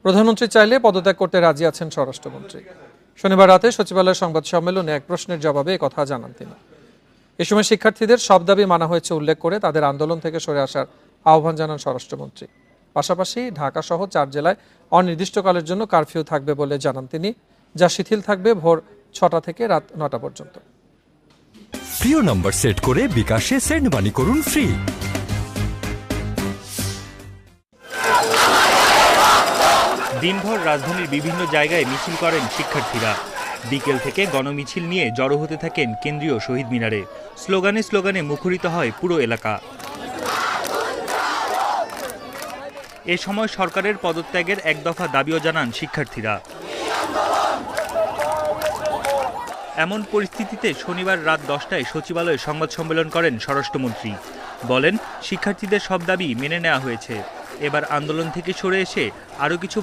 প্রধানমন্ত্রী চাইলে পদত্যাগ করতে রাজি আছেন স্বরাষ্ট্রমন্ত্রী। শনিবার রাতে সচিবালয়ের সংবাদ সম্মেলনে এক প্রশ্নের জবাবে একথা জানান তিনি। এ সময় শিক্ষার্থীদের সব দাবি মানা হয়েছে উল্লেখ করে তাদের আন্দোলন থেকে সরে আসার আহ্বান জানান স্বরাষ্ট্রমন্ত্রী। পাশাপাশি ঢাকা সহ 4 জেলায় অনির্দিষ্টকালের জন্য কারফিউ থাকবে বলে জানান তিনি, যা শিথিল থাকবে ভোর 6টা থেকে রাত 9টা পর্যন্ত। প্রিয় নম্বর সেট করে বিকাশে সেন্ড মানি করুন ফ্রি। দিনভর রাজধানীর বিভিন্ন জায়গায় মিছিল করেন শিক্ষার্থীরা। বিকেল থেকে গণমিছিল নিয়ে জড়ো হতে থাকেন কেন্দ্রীয় শহীদ মিনারে। স্লোগানে স্লোগানে মুখরিত হয় পুরো এলাকা। এ সময় সরকারের পদত্যাগের এক দফা দাবিও জানান শিক্ষার্থীরা। এমন পরিস্থিতিতে শনিবার রাত 10টায় সচিবালয়ে সংবাদ সম্মেলন করেন স্বরাষ্ট্রমন্ত্রী। বলেন, শিক্ষার্থীদের সব দাবি মেনে নেওয়া হয়েছে। এবার আন্দোলন থেকে সরে এসে আরও কিছু